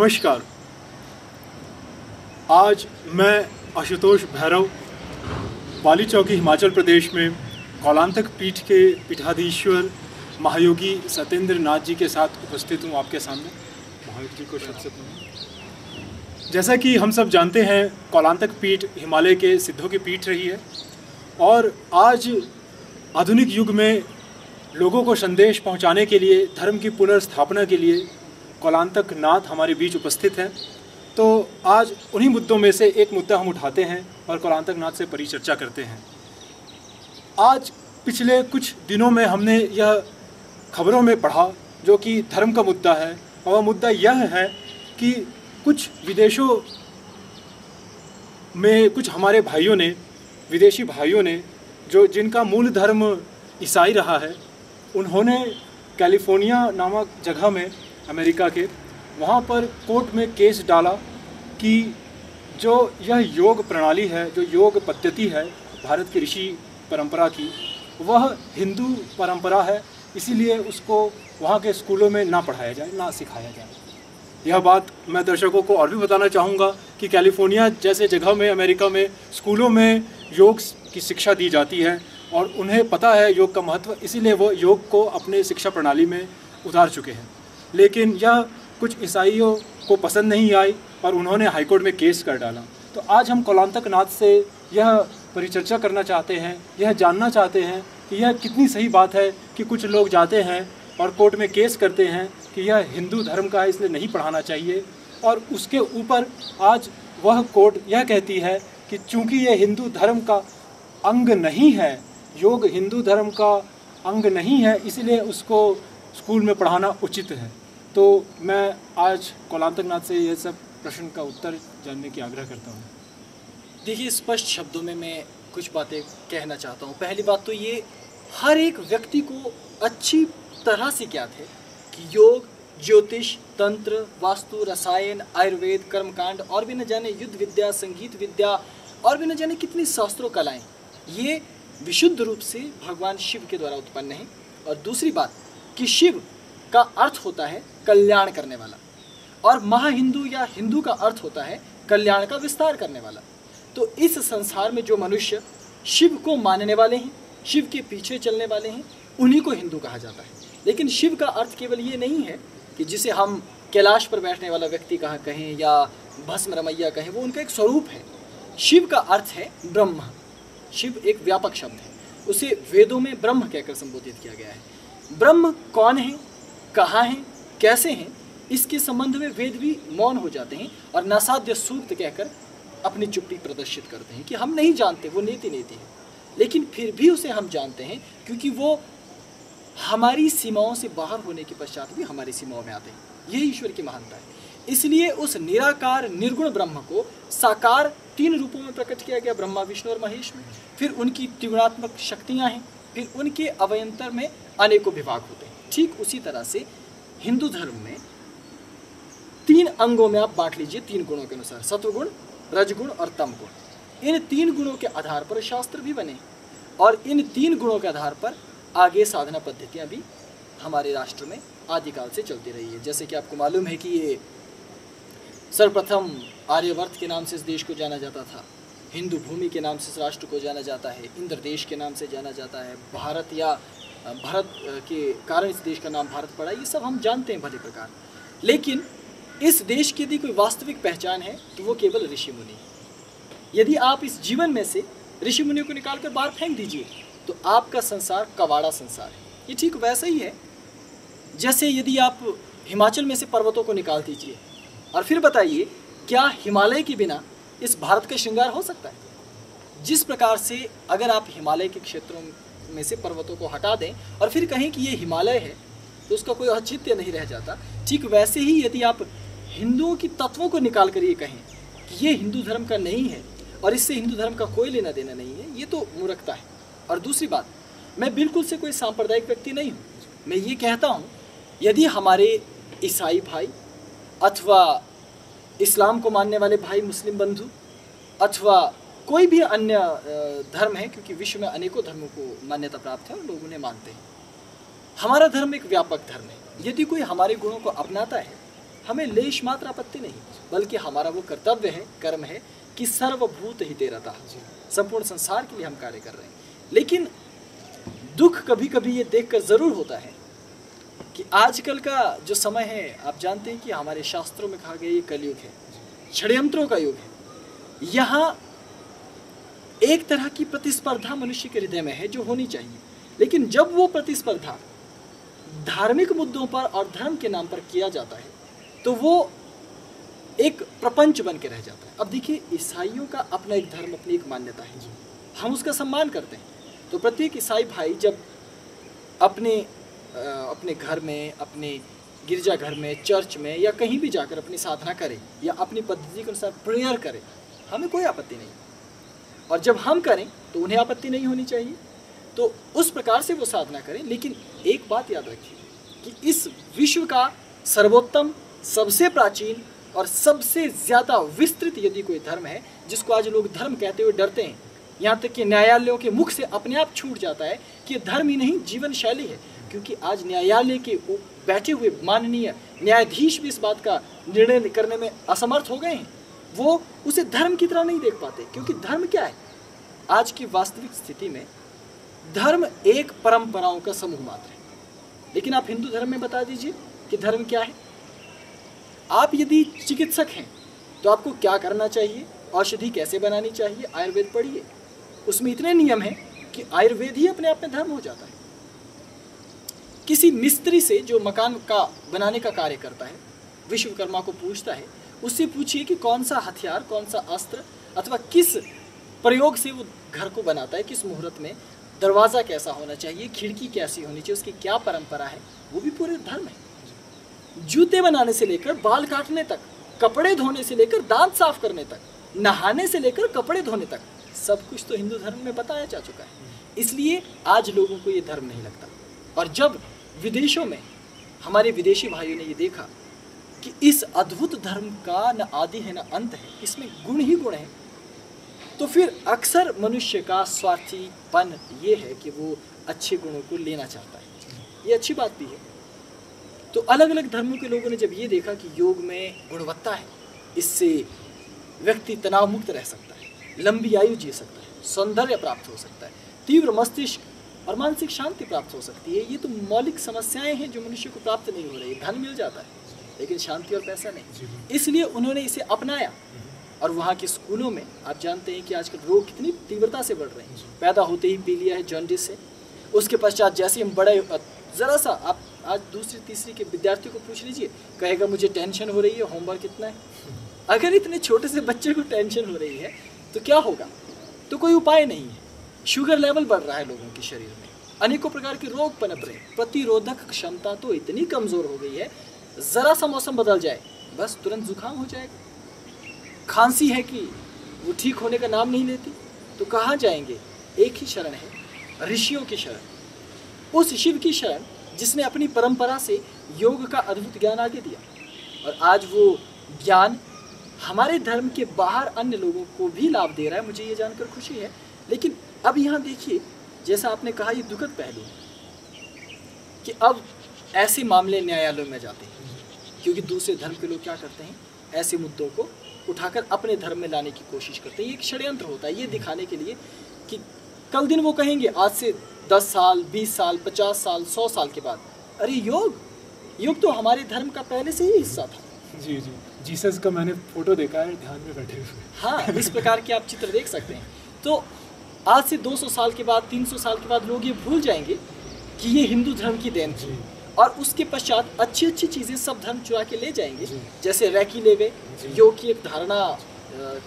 नमस्कार। आज मैं आशुतोष भैरव बाली चौकी हिमाचल प्रदेश में कौलांतक पीठ के पीठाधीश्वर महायोगी सत्येंद्र नाथ जी के साथ उपस्थित हूँ आपके सामने। महायोगी जी को शब्द से प्रणाम। जैसा कि हम सब जानते हैं, कौलांतक पीठ हिमालय के सिद्धों की पीठ रही है और आज आधुनिक युग में लोगों को संदेश पहुंचाने के लिए, धर्म की पुनर्स्थापना के लिए कौलांतक नाथ हमारे बीच उपस्थित हैं। तो आज उन्हीं मुद्दों में से एक मुद्दा हम उठाते हैं और कौलांतक नाथ से परिचर्चा करते हैं। आज पिछले कुछ दिनों में हमने यह खबरों में पढ़ा जो कि धर्म का मुद्दा है, और वह मुद्दा यह है कि कुछ विदेशों में कुछ हमारे भाइयों ने, विदेशी भाइयों ने, जो जिनका मूल धर्म ईसाई रहा है, उन्होंने कैलिफोर्निया नामक जगह में, अमेरिका के, वहाँ पर कोर्ट में केस डाला कि जो यह योग प्रणाली है, जो योग पद्धति है भारत की ऋषि परंपरा की, वह हिंदू परंपरा है, इसीलिए उसको वहाँ के स्कूलों में ना पढ़ाया जाए, ना सिखाया जाए। यह बात मैं दर्शकों को और भी बताना चाहूँगा कि कैलिफोर्निया जैसे जगह में, अमेरिका में, स्कूलों में योग की शिक्षा दी जाती है और उन्हें पता है योग का महत्व, इसीलिए वो योग को अपने शिक्षा प्रणाली में उतार चुके हैं। लेकिन यह कुछ ईसाइयों को पसंद नहीं आई और उन्होंने हाईकोर्ट में केस कर डाला। तो आज हम कौलांतक नाथ से यह परिचर्चा करना चाहते हैं, यह जानना चाहते हैं कि यह कितनी सही बात है कि कुछ लोग जाते हैं और कोर्ट में केस करते हैं कि यह हिंदू धर्म का है, इसलिए नहीं पढ़ाना चाहिए, और उसके ऊपर आज वह कोर्ट यह कहती है कि चूँकि यह हिंदू धर्म का अंग नहीं है, योग हिंदू धर्म का अंग नहीं है, इसलिए उसको स्कूल में पढ़ाना उचित है। तो मैं आज कौलांतक नाथ से यह सब प्रश्न का उत्तर जानने की आग्रह करता हूँ। देखिए, स्पष्ट शब्दों में मैं कुछ बातें कहना चाहता हूँ। पहली बात तो ये, हर एक व्यक्ति को अच्छी तरह से ज्ञात है कि योग, ज्योतिष, तंत्र, वास्तु, रसायन, आयुर्वेद, कर्मकांड और भी न जाने युद्ध विद्या, संगीत विद्या और भी न जाने कितनी शास्त्रों कलाएँ, ये विशुद्ध रूप से भगवान शिव के द्वारा उत्पन्न है। और दूसरी बात कि शिव का अर्थ होता है कल्याण करने वाला, और महाहिंदू या हिंदू का अर्थ होता है कल्याण का विस्तार करने वाला। तो इस संसार में जो मनुष्य शिव को मानने वाले हैं, शिव के पीछे चलने वाले हैं, उन्हीं को हिंदू कहा जाता है। लेकिन शिव का अर्थ केवल ये नहीं है कि जिसे हम कैलाश पर बैठने वाला व्यक्ति कहें या भस्म रमैया कहें, वो उनका एक स्वरूप है। शिव का अर्थ है ब्रह्म। शिव एक व्यापक शब्द है, उसे वेदों में ब्रह्म कहकर संबोधित किया गया है। ब्रह्म कौन है, कहाँ हैं, कैसे हैं, इसके संबंध में वेद भी मौन हो जाते हैं और नासाध्य सूक्त कहकर अपनी चुप्पी प्रदर्शित करते हैं कि हम नहीं जानते, वो नीति है। लेकिन फिर भी उसे हम जानते हैं क्योंकि वो हमारी सीमाओं से बाहर होने के पश्चात भी हमारी सीमाओं में आते हैं। यही ईश्वर की महानता है। इसलिए उस निराकार निर्गुण ब्रह्म को साकार 3 रूपों में प्रकट किया गया, ब्रह्मा, विष्णु और महेश में। फिर उनकी त्रिगुणात्मक शक्तियाँ हैं, फिर उनके अवयंतर में अनेकों विभाग होते हैं। ठीक उसी तरह से हिंदू धर्म में 3 अंगों में आप बांट लीजिए, 3 गुणों के अनुसार, सत्वगुण, रजगुण और तमगुण। इन 3 गुणों के आधार पर शास्त्र भी बने और इन 3 गुणों के आधार पर आगे साधना पद्धतियाँ भी हमारे राष्ट्र में आदिकाल से चलती रही है। जैसे कि आपको मालूम है कि ये सर्वप्रथम आर्यवर्त के नाम से इस देश को जाना जाता था, हिंदू भूमि के नाम से इस राष्ट्र को जाना जाता है, इंद्र देश के नाम से जाना जाता है, भारत या भारत के कारण इस देश का नाम भारत पड़ा, ये सब हम जानते हैं भली प्रकार। लेकिन इस देश की यदि कोई वास्तविक पहचान है तो वो केवल ऋषि मुनि है। यदि आप इस जीवन में से ऋषि मुनियों को निकाल कर बाहर फेंक दीजिए तो आपका संसार कवाड़ा संसार है। ये ठीक वैसा ही है जैसे यदि आप हिमाचल में से पर्वतों को निकाल दीजिए और फिर बताइए क्या हिमालय के बिना इस भारत का श्रृंगार हो सकता है। जिस प्रकार से अगर आप हिमालय के क्षेत्रों में से पर्वतों को हटा दें और फिर कहें कि ये हिमालय है तो उसका कोई औचित्य नहीं रह जाता। ठीक वैसे ही यदि आप हिंदुओं की तत्वों को निकाल कर ये कहें कि ये हिंदू धर्म का नहीं है और इससे हिंदू धर्म का कोई लेना देना नहीं है, ये तो मूर्खता है। और दूसरी बात, मैं बिल्कुल से कोई सांप्रदायिक व्यक्ति नहीं हूँ। मैं ये कहता हूँ यदि हमारे ईसाई भाई अथवा इस्लाम को मानने वाले भाई मुस्लिम बंधु अथवा कोई भी अन्य धर्म है, क्योंकि विश्व में अनेकों धर्मों को मान्यता प्राप्त है और लोग उन्हें मानते हैं, हमारा धर्म एक व्यापक धर्म है। यदि कोई हमारे गुणों को अपनाता है, हमें लेश मात्र आपत्ति नहीं, बल्कि हमारा वो कर्तव्य है, कर्म है कि सर्वभूत हितेरतः, संपूर्ण संसार के लिए हम कार्य कर रहे हैं। लेकिन दुख कभी कभी ये देखकर ज़रूर होता है कि आजकल का जो समय है, आप जानते हैं कि हमारे शास्त्रों में कहा गया ये कलयुग है, षड्यंत्रों का युग है। यहाँ एक तरह की प्रतिस्पर्धा मनुष्य के हृदय में है जो होनी चाहिए, लेकिन जब वो प्रतिस्पर्धा धार्मिक मुद्दों पर और धर्म के नाम पर किया जाता है तो वो एक प्रपंच बन के रह जाता है। अब देखिए, ईसाइयों का अपना एक धर्म, अपनी एक मान्यता है, हम उसका सम्मान करते हैं। तो प्रत्येक ईसाई भाई जब अपने घर में, अपने गिरजाघर में, चर्च में या कहीं भी जाकर अपनी साधना करे या अपनी पद्धति के अनुसार प्रेयर करे, हमें कोई आपत्ति नहीं, और जब हम करें तो उन्हें आपत्ति नहीं होनी चाहिए। तो उस प्रकार से वो साधना करें। लेकिन एक बात याद रखिए कि इस विश्व का सर्वोत्तम, सबसे प्राचीन और सबसे ज़्यादा विस्तृत यदि कोई धर्म है, जिसको आज लोग धर्म कहते हुए डरते हैं, यहाँ तक कि न्यायालयों के मुख से अपने आप छूट जाता है कि ये धर्म ही नहीं, जीवन शैली है, क्योंकि आज न्यायालय के बैठे हुए माननीय न्यायाधीश भी इस बात का निर्णय करने में असमर्थ हो गए हैं। वो उसे धर्म की तरह नहीं देख पाते, क्योंकि धर्म क्या है? आज की वास्तविक स्थिति में धर्म एक परंपराओं का समूह मात्र है। लेकिन आप हिंदू धर्म में बता दीजिए कि धर्म क्या है। आप यदि चिकित्सक हैं तो आपको क्या करना चाहिए, औषधि कैसे बनानी चाहिए, आयुर्वेद पढ़िए, उसमें इतने नियम हैं कि आयुर्वेद ही अपने आप में धर्म हो जाता है। किसी मिस्त्री से जो मकान का बनाने का कार्य करता है, विश्वकर्मा को पूछता है, उससे पूछिए कि कौन सा हथियार, कौन सा अस्त्र अथवा किस प्रयोग से वो घर को बनाता है, किस मुहूर्त में, दरवाज़ा कैसा होना चाहिए, खिड़की कैसी होनी चाहिए, उसकी क्या परंपरा है, वो भी पूरे धर्म है। जूते बनाने से लेकर बाल काटने तक, कपड़े धोने से लेकर दांत साफ करने तक, नहाने से लेकर कपड़े धोने तक, सब कुछ तो हिंदू धर्म में बताया जा चुका है। इसलिए आज लोगों को ये धर्म नहीं लगता। और जब विदेशों में हमारे विदेशी भाइयों ने ये देखा कि इस अद्भुत धर्म का न आदि है न अंत है, इसमें गुण ही गुण है, तो फिर अक्सर मनुष्य का स्वार्थीपन ये है कि वो अच्छे गुणों को लेना चाहता है। ये अच्छी बात भी है। तो अलग अलग धर्मों के लोगों ने जब ये देखा कि योग में गुणवत्ता है, इससे व्यक्ति तनाव मुक्त रह सकता है, लंबी आयु जी सकता है, सौंदर्य प्राप्त हो सकता है, तीव्र मस्तिष्क और मानसिक शांति प्राप्त हो सकती है। ये तो मौलिक समस्याएं हैं जो मनुष्य को प्राप्त नहीं हो रही है। धन मिल जाता है लेकिन शांति और पैसा नहीं। इसलिए उन्होंने इसे अपनाया। और वहाँ के स्कूलों में आप जानते हैं कि आजकल रोग कितनी तीव्रता से बढ़ रहे हैं। पैदा होते ही पी लिया है जॉन्डिस से, उसके पश्चात जैसे हम बड़े, ज़रा सा आप आज दूसरी तीसरी के विद्यार्थियों को पूछ लीजिए, कहेगा मुझे टेंशन हो रही है, होमवर्क कितना है। अगर इतने छोटे से बच्चे को टेंशन हो रही है तो क्या होगा? तो कोई उपाय नहीं है। शुगर लेवल बढ़ रहा है लोगों के शरीर में, अनेकों प्रकार के रोग पनप रहे हैं, प्रतिरोधक क्षमता तो इतनी कमज़ोर हो गई है, ज़रा सा मौसम बदल जाए बस तुरंत जुकाम हो जाएगा। खांसी है कि वो ठीक होने का नाम नहीं लेती। तो कहाँ जाएंगे? एक ही शरण है, ऋषियों की शरण, उस शिव की शरण जिसने अपनी परंपरा से योग का अद्भुत ज्ञान आगे दिया। और आज वो ज्ञान हमारे धर्म के बाहर अन्य लोगों को भी लाभ दे रहा है। मुझे ये जानकर खुशी है। लेकिन अब यहाँ देखिए, जैसा आपने कहा, ये दुखद पहलू कि अब ऐसे मामले न्यायालयों में जाते हैं, क्योंकि दूसरे धर्म के लोग क्या करते हैं, ऐसे मुद्दों को उठाकर अपने धर्म में लाने की कोशिश करते हैं। ये एक षड्यंत्र होता है, ये दिखाने के लिए कि कल दिन वो कहेंगे आज से 10 साल, 20 साल, 50 साल, 100 साल के बाद, अरे योग तो हमारे धर्म का पहले से ही हिस्सा था। जी, जीसस का मैंने फोटो देखा है ध्यान में बैठे हुए। हाँ, इस प्रकार के आप चित्र देख सकते हैं। तो आज से 200 साल के बाद, 300 साल के बाद लोग ये भूल जाएंगे कि ये हिंदू धर्म की देन थी। और उसके पश्चात अच्छी अच्छी चीज़ें सब धर्म चुरा के ले जाएंगे, जैसे रैकी लेवे, योग की एक धारणा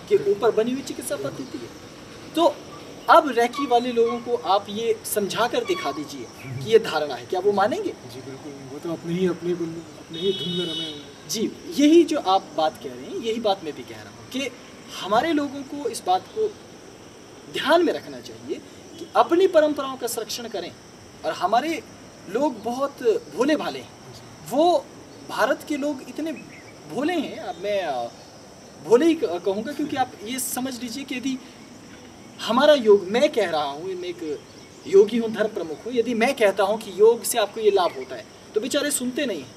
के ऊपर बनी हुई चिकित्सा पद्धति है। तो अब रैकी वाले लोगों को आप ये समझा कर दिखा दीजिए कि ये धारणा है, क्या वो मानेंगे? जी बिल्कुल, वो तो अपने ही धुन में रमे हुए। जी, यही जो आप बात कह रहे हैं, यही बात मैं भी कह रहा हूँ कि हमारे लोगों को इस बात को ध्यान में रखना चाहिए कि अपनी परंपराओं का संरक्षण करें। और हमारे लोग बहुत भोले भाले हैं। वो भारत के लोग इतने भोले हैं, अब मैं भोले ही कहूँगा, क्योंकि आप ये समझ लीजिए कि यदि हमारा योग, मैं कह रहा हूँ, मैं एक योगी हूँ, धर्म प्रमुख हूँ, यदि मैं कहता हूँ कि योग से आपको ये लाभ होता है तो बेचारे सुनते नहीं हैं।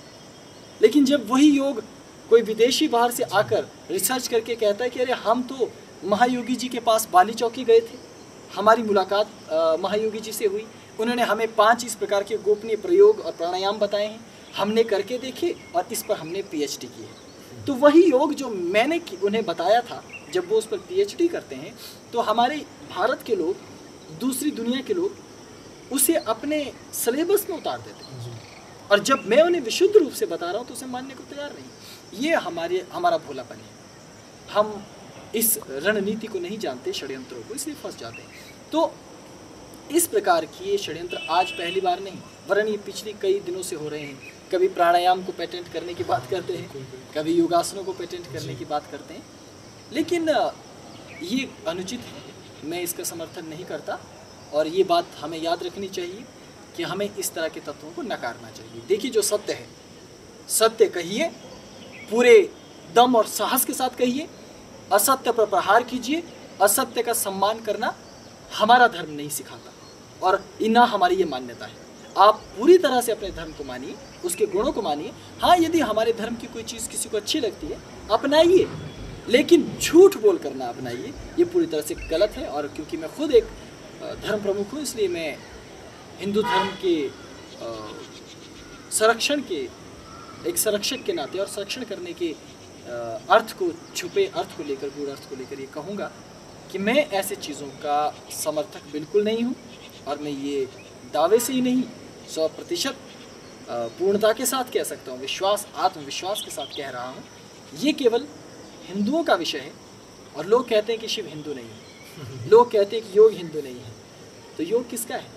लेकिन जब वही योग कोई विदेशी बाहर से आकर रिसर्च करके कहता है कि अरे हम तो महायोगी जी के पास बाली चौकी गए थे, हमारी मुलाकात महायोगी जी से हुई, उन्होंने हमें 5 इस प्रकार के गोपनीय प्रयोग और प्राणायाम बताए हैं, हमने करके देखे और इस पर हमने पीएचडी की है। तो वही योग जो मैंने उन्हें बताया था, जब वो उस पर पीएचडी करते हैं तो हमारे भारत के लोग, दूसरी दुनिया के लोग उसे अपने सिलेबस में उतार देते हैं, और जब मैं उन्हें विशुद्ध रूप से बता रहा हूँ तो उसे मानने को तैयार नहीं। ये हमारा भोलापन है। हम इस रणनीति को नहीं जानते, षड्यंत्रों को, इसलिए फंस जाते हैं। तो इस प्रकार की ये षड्यंत्र आज पहली बार नहीं, वरन ये पिछली कई दिनों से हो रहे हैं। कभी प्राणायाम को पेटेंट करने की बात करते हैं, कभी योगासनों को पेटेंट करने की बात करते हैं, लेकिन ये अनुचित है, मैं इसका समर्थन नहीं करता। और ये बात हमें याद रखनी चाहिए कि हमें इस तरह के तत्वों को नकारना चाहिए। देखिए, जो सत्य है, सत्य कहिए, पूरे दम और साहस के साथ कहिए, असत्य पर प्रहार कीजिए। असत्य का सम्मान करना हमारा धर्म नहीं सिखाता और ना हमारी ये मान्यता है। आप पूरी तरह से अपने धर्म को मानिए, उसके गुणों को मानिए। हाँ, यदि हमारे धर्म की कोई चीज़ किसी को अच्छी लगती है, अपनाइए, लेकिन झूठ बोल कर ना अपनाइए, ये पूरी तरह से गलत है। और क्योंकि मैं खुद एक धर्म प्रमुख हूँ, इसलिए मैं हिंदू धर्म के संरक्षण के एक संरक्षक के नाते और संरक्षण करने के अर्थ को, छुपे अर्थ को लेकर, गूढ़ अर्थ को लेकर ये कहूँगा कि मैं ऐसे चीज़ों का समर्थक बिल्कुल नहीं हूँ। और मैं ये दावे से ही नहीं, 100% पूर्णता के साथ कह सकता हूँ, विश्वास, आत्मविश्वास के साथ कह रहा हूँ, ये केवल हिंदुओं का विषय है। और लोग कहते हैं कि शिव हिंदू नहीं है, लोग कहते हैं कि योग हिंदू नहीं है। तो योग किसका है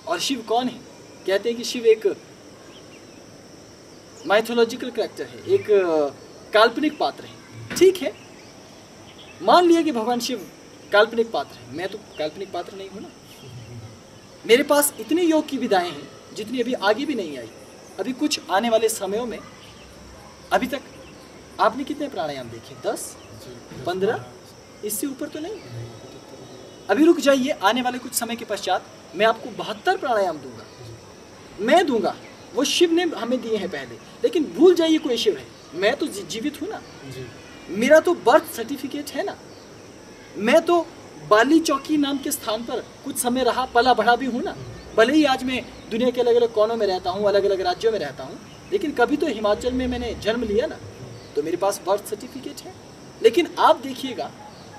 और शिव कौन है? कहते हैं कि शिव एक माइथोलॉजिकल कैरेक्टर है, एक काल्पनिक पात्र है। ठीक है, मान लिया कि भगवान शिव काल्पनिक पात्र है, मैं तो काल्पनिक पात्र नहीं हूँ ना। मेरे पास इतनी योग की विधाएं हैं जितनी अभी आगे भी नहीं आई। अभी कुछ आने वाले समयों में, अभी तक आपने कितने प्राणायाम देखे? 10, 15, इससे ऊपर तो नहीं। अभी रुक जाइए, आने वाले कुछ समय के पश्चात मैं आपको 72 प्राणायाम दूंगा, मैं दूंगा। वो शिव ने हमें दिए हैं पहले, लेकिन भूल जाइए कोई शिव है। मैं तो जीवित हूँ ना, मेरा तो बर्थ सर्टिफिकेट है ना। मैं तो बाली चौकी नाम के स्थान पर कुछ समय रहा, पला बढ़ा भी हूँ ना। भले ही आज मैं दुनिया के अलग अलग कोनों में रहता हूँ, अलग अलग राज्यों में रहता हूँ, लेकिन कभी तो हिमाचल में मैंने जन्म लिया ना, तो मेरे पास बर्थ सर्टिफिकेट है। लेकिन आप देखिएगा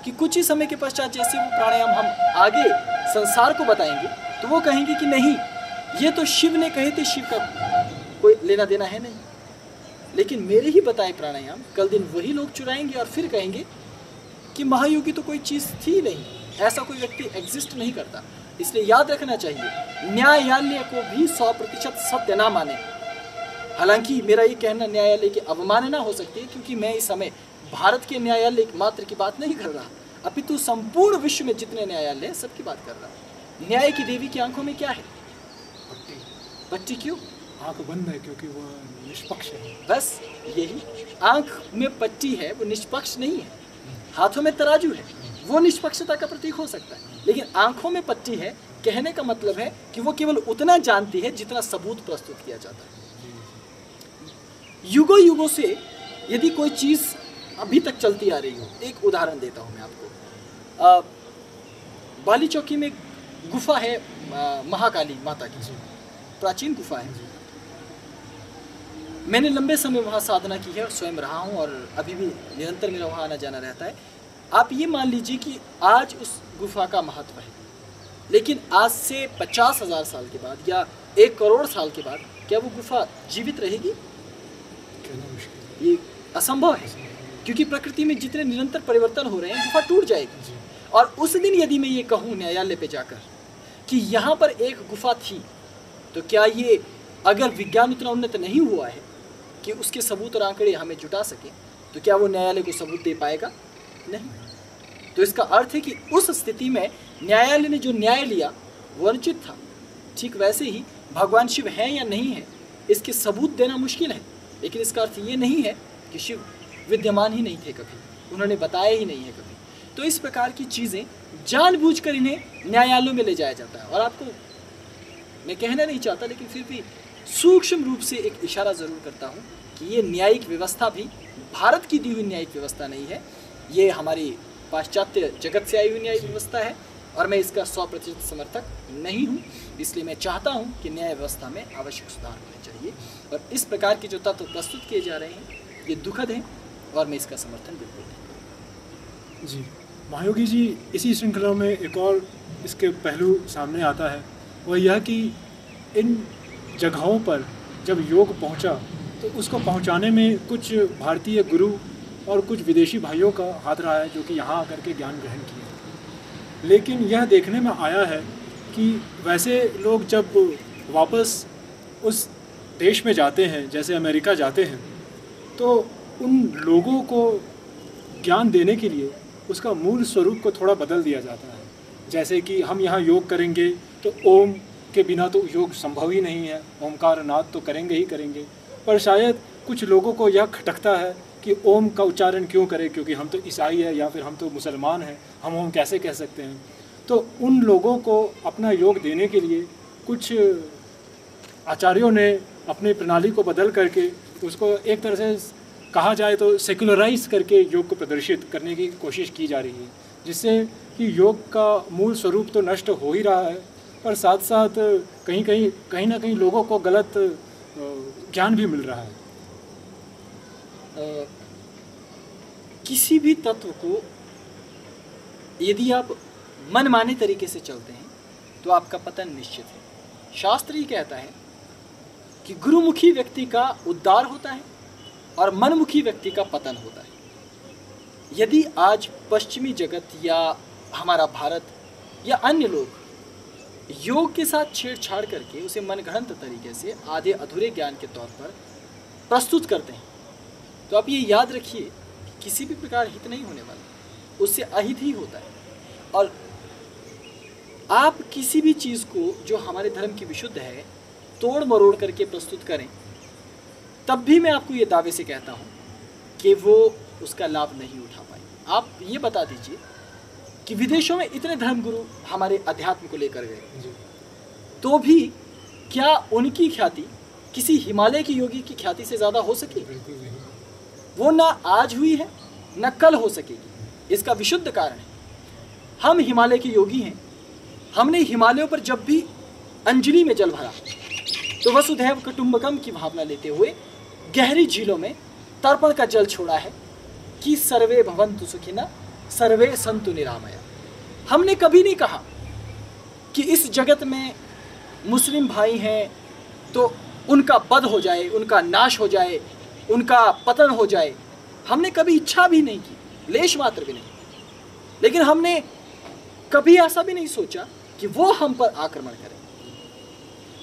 कि कुछ ही समय के पश्चात जैसे वो प्राणायाम हम आगे संसार को बताएंगे, तो वो कहेंगे कि नहीं, ये तो शिव ने कहे थे, शिव का कोई लेना देना है नहीं। लेकिन मेरे ही बताए प्राणायाम कल दिन वही लोग चुराएंगे और फिर कहेंगे कि महायोगी तो कोई चीज़ थी नहीं, ऐसा कोई व्यक्ति एग्जिस्ट नहीं करता। इसलिए याद रखना चाहिए, न्यायालय को भी 100% सत्य ना माने। हालांकि मेरा ये कहना न्यायालय की अवमानना हो सकती है, क्योंकि मैं इस समय भारत के न्यायालय मात्र की बात नहीं कर रहा, अपितु संपूर्ण विश्व में जितने न्यायालय हैं सबकी बात कर रहा हूँ। न्याय की देवी की आंखों में क्या है? पट्टी। पट्टी क्यों? आंख बंद है क्योंकि वो निष्पक्ष है। बस यही, आंख में पट्टी है, वो निष्पक्ष नहीं है। हाथों में तराजू है, वो निष्पक्षता का प्रतीक हो सकता है, लेकिन आंखों में पट्टी है, कहने का मतलब है कि वो केवल उतना जानती है जितना सबूत प्रस्तुत किया जाता है। युगों युगों से यदि कोई चीज़ अभी तक चलती आ रही हो, एक उदाहरण देता हूँ मैं आपको। बाली चौकी में गुफा है महाकाली माता की, प्राचीन गुफा है। मैंने लंबे समय वहाँ साधना की है और स्वयं रहा हूँ, और अभी भी निरंतर मेरा वहाँ आना जाना रहता है। आप ये मान लीजिए कि आज उस गुफा का महत्व है, लेकिन आज से 50,000 साल के बाद या 1 करोड़ साल के बाद क्या वो गुफा जीवित रहेगी? ये असंभव है, क्योंकि प्रकृति में जितने निरंतर परिवर्तन हो रहे हैं, गुफा टूट जाएगी। और उस दिन यदि मैं ये कहूँ न्यायालय पे जाकर कि यहाँ पर एक गुफा थी, तो क्या ये, अगर विज्ञान उतना उन्नत नहीं हुआ है कि उसके सबूत और आंकड़े हमें जुटा सके, तो क्या वो न्यायालय को सबूत दे पाएगा? नहीं। तो इसका अर्थ है कि उस स्थिति में न्यायालय ने जो न्याय लिया वो अनुचित था। ठीक वैसे ही भगवान शिव हैं या नहीं है, इसके सबूत देना मुश्किल है, लेकिन इसका अर्थ ये नहीं है कि शिव विद्यमान ही नहीं थे कभी, उन्होंने बताया ही नहीं है कभी। तो इस प्रकार की चीज़ें जानबूझकर इन्हें न्यायालयों में ले जाया जाता है। और आपको मैं कहना नहीं चाहता, लेकिन फिर भी सूक्ष्म रूप से एक इशारा ज़रूर करता हूँ कि ये न्यायिक व्यवस्था भी भारत की दी हुई न्यायिक व्यवस्था नहीं है, ये हमारी पाश्चात्य जगत से आई हुई न्यायिक व्यवस्था है और मैं इसका 100% समर्थक नहीं हूँ। इसलिए मैं चाहता हूँ कि न्याय व्यवस्था में आवश्यक सुधार होने चाहिए और इस प्रकार के जो तत्व प्रस्तुत किए जा रहे हैं ये दुखद हैं और मैं इसका समर्थन बिल्कुल नहीं करूँगा। जी महायोगी जी, इसी श्रृंखला में एक और इसके पहलू सामने आता है, वह यह कि इन जगहों पर जब योग पहुंचा तो उसको पहुंचाने में कुछ भारतीय गुरु और कुछ विदेशी भाइयों का हाथ रहा है जो कि यहाँ आकर के ज्ञान ग्रहण किए। लेकिन यह देखने में आया है कि वैसे लोग जब वापस उस देश में जाते हैं, जैसे अमेरिका जाते हैं, तो उन लोगों को ज्ञान देने के लिए उसका मूल स्वरूप को थोड़ा बदल दिया जाता है। जैसे कि हम यहाँ योग करेंगे तो ओम के बिना तो योग संभव ही नहीं है, ओमकार नाद तो करेंगे ही करेंगे। पर शायद कुछ लोगों को यह खटकता है कि ओम का उच्चारण क्यों करें, क्योंकि हम तो ईसाई हैं या फिर हम तो मुसलमान हैं, हम ओम कैसे कह सकते हैं। तो उन लोगों को अपना योग देने के लिए कुछ आचार्यों ने अपनी प्रणाली को बदल करके उसको एक तरह से कहा जाए तो सेकुलराइज करके योग को प्रदर्शित करने की कोशिश की जा रही है, जिससे कि योग का मूल स्वरूप तो नष्ट हो ही रहा है, पर साथ साथ कहीं ना कहीं लोगों को गलत ज्ञान भी मिल रहा है। किसी भी तत्व को यदि आप मनमाने तरीके से चलते हैं तो आपका पतन निश्चित है। शास्त्र ही कहता है कि गुरुमुखी व्यक्ति का उद्धार होता है और मनमुखी व्यक्ति का पतन होता है। यदि आज पश्चिमी जगत या हमारा भारत या अन्य लोग योग के साथ छेड़छाड़ करके उसे मनगढ़ंत तरीके से आधे अधूरे ज्ञान के तौर पर प्रस्तुत करते हैं, तो आप ये याद रखिए कि किसी भी प्रकार हित नहीं होने वाला, उससे अहित ही होता है। और आप किसी भी चीज़ को जो हमारे धर्म की विशुद्ध है तोड़ मरोड़ करके प्रस्तुत करें, तब भी मैं आपको ये दावे से कहता हूँ कि वो उसका लाभ नहीं उठा पाए। आप ये बता दीजिए कि विदेशों में इतने धर्मगुरु हमारे अध्यात्म को लेकर गए, तो भी क्या उनकी ख्याति किसी हिमालय की योगी की ख्याति से ज़्यादा हो सकी? वो ना आज हुई है न कल हो सकेगी। इसका विशुद्ध कारण है हम हिमालय के योगी हैं। हमने हिमालयों पर जब भी अंजलि में जल भरा तो वसुधैव कुटुंबकम की भावना लेते हुए गहरी झीलों में तर्पण का जल छोड़ा है कि सर्वे भवन्तु सुखिनः सर्वे सन्तु निरामया। हमने कभी नहीं कहा कि इस जगत में मुस्लिम भाई हैं तो उनका वध हो जाए, उनका नाश हो जाए, उनका पतन हो जाए। हमने कभी इच्छा भी नहीं की, लेश मात्र भी नहीं। लेकिन हमने कभी ऐसा भी नहीं सोचा कि वो हम पर आक्रमण करें।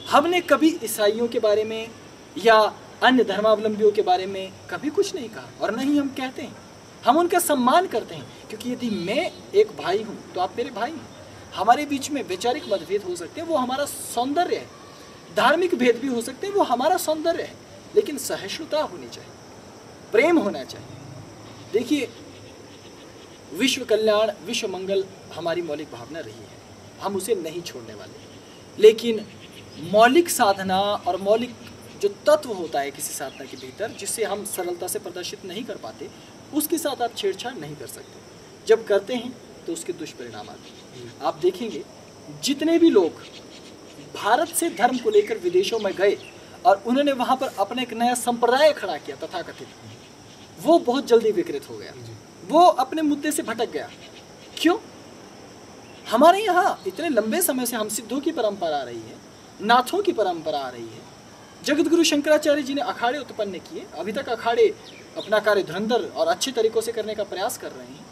हमने कभी ईसाइयों के बारे में या अन्य धर्मावलंबियों के बारे में कभी कुछ नहीं कहा और न ही हम कहते हैं। हम उनका सम्मान करते हैं, क्योंकि यदि मैं एक भाई हूँ तो आप मेरे भाई हैं। हमारे बीच में वैचारिक मतभेद हो सकते हैं, वो हमारा सौंदर्य है। धार्मिक भेद भी हो सकते हैं, वो हमारा सौंदर्य है। लेकिन सहिष्णुता होनी चाहिए, प्रेम होना चाहिए। देखिए, विश्व कल्याण, विश्व मंगल हमारी मौलिक भावना रही है, हम उसे नहीं छोड़ने वाले। लेकिन मौलिक साधना और मौलिक जो तत्व होता है किसी साधना के भीतर, जिससे हम सरलता से प्रदर्शित नहीं कर पाते, उसके साथ आप छेड़छाड़ नहीं कर सकते। जब करते हैं तो उसके दुष्परिणाम आते हैं। आप देखेंगे जितने भी लोग भारत से धर्म को लेकर विदेशों में गए और उन्होंने वहाँ पर अपना एक नया संप्रदाय खड़ा किया तथाकथित, वो बहुत जल्दी विकृत हो गया, वो अपने मुद्दे से भटक गया। क्यों? हमारे यहाँ इतने लंबे समय से हम सिद्धों की परंपरा आ रही है, नाथों की परंपरा आ रही है। जगत गुरु शंकराचार्य जी ने अखाड़े उत्पन्न किए, अभी तक अखाड़े अपना कार्य धुरंधर और अच्छे तरीकों से करने का प्रयास कर रहे हैं।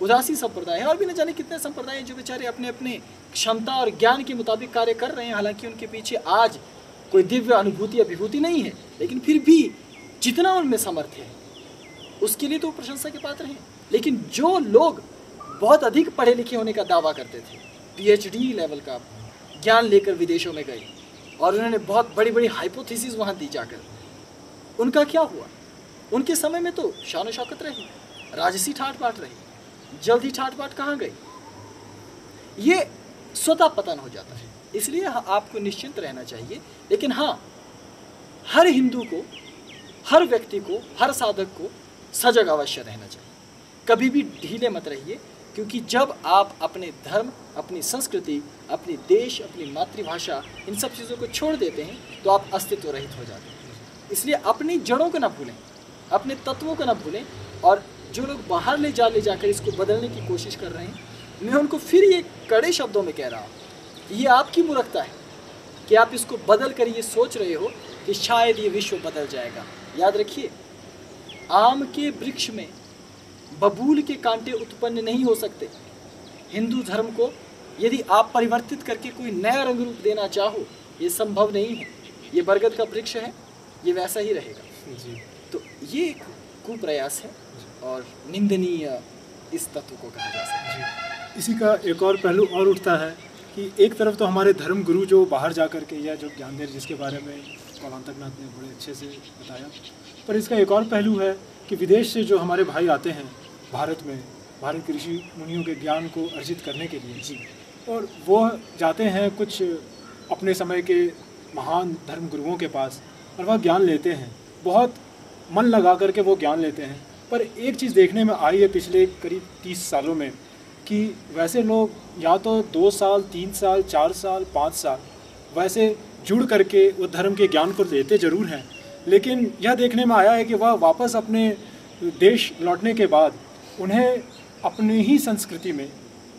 उदासी संप्रदाय है और भी न जाने कितने संप्रदाय हैं जो बेचारे अपने अपने क्षमता और ज्ञान के मुताबिक कार्य कर रहे हैं। हालांकि उनके पीछे आज कोई दिव्य अनुभूति या विभूति नहीं है, लेकिन फिर भी जितना उनमें सामर्थ्य है उसके लिए तो प्रशंसा के पात्र हैं। लेकिन जो लोग बहुत अधिक पढ़े लिखे होने का दावा करते थे, PhD लेवल का ज्ञान लेकर विदेशों में गए और उन्होंने बहुत बड़ी बड़ी हाइपोथेसिस वहाँ दी जाकर, उनका क्या हुआ? उनके समय में तो शान शौकत रही, राजसी ठाट बाट रही, जल्द ही ठाट बाट कहाँ गई? ये स्वतः पतन हो जाता है। इसलिए आपको निश्चिंत रहना चाहिए। लेकिन हाँ, हर हिंदू को हर व्यक्ति को, हर साधक को सजग अवश्य रहना चाहिए। कभी भी ढीले मत रहिए, क्योंकि जब आप अपने धर्म, अपनी संस्कृति, अपनी देश, अपनी मातृभाषा, इन सब चीज़ों को छोड़ देते हैं तो आप अस्तित्व रहित हो जाते हैं। इसलिए अपनी जड़ों को ना भूलें, अपने तत्वों को ना भूलें। और जो लोग बाहर ले जाकर इसको बदलने की कोशिश कर रहे हैं, मैं उनको फिर ये कड़े शब्दों में कह रहा हूँ, ये आपकी मूर्खता है कि आप इसको बदल कर ये सोच रहे हो कि शायद ये विश्व बदल जाएगा। याद रखिए, आम के वृक्ष में बबूल के कांटे उत्पन्न नहीं हो सकते। हिंदू धर्म को यदि आप परिवर्तित करके कोई नया रंग रूप देना चाहो, ये संभव नहीं है। ये बरगद का वृक्ष है, ये वैसा ही रहेगा जी। तो ये एक कुप्रयास है और निंदनीय इस तत्व को कहा जा सकता है। इसी का एक और पहलू और उठता है कि एक तरफ तो हमारे धर्म गुरु जो बाहर जा कर के, या जो ज्ञान दे, जिसके बारे में कोलांतकनाथ ने बड़े अच्छे से बताया, पर इसका एक और पहलू है कि विदेश से जो हमारे भाई आते हैं भारत में, भारत के ऋषि मुनियों के ज्ञान को अर्जित करने के लिए जी, और वो जाते हैं कुछ अपने समय के महान धर्म गुरुओं के पास, और वह ज्ञान लेते हैं, बहुत मन लगा करके वो ज्ञान लेते हैं। पर एक चीज़ देखने में आई है पिछले करीब 30 सालों में कि वैसे लोग या तो 2 साल, 3 साल, 4 साल, 5 साल वैसे जुड़ करके वो धर्म के ज्ञान को लेते ज़रूर हैं, लेकिन यह देखने में आया है कि वह वापस अपने देश लौटने के बाद उन्हें अपनी ही संस्कृति में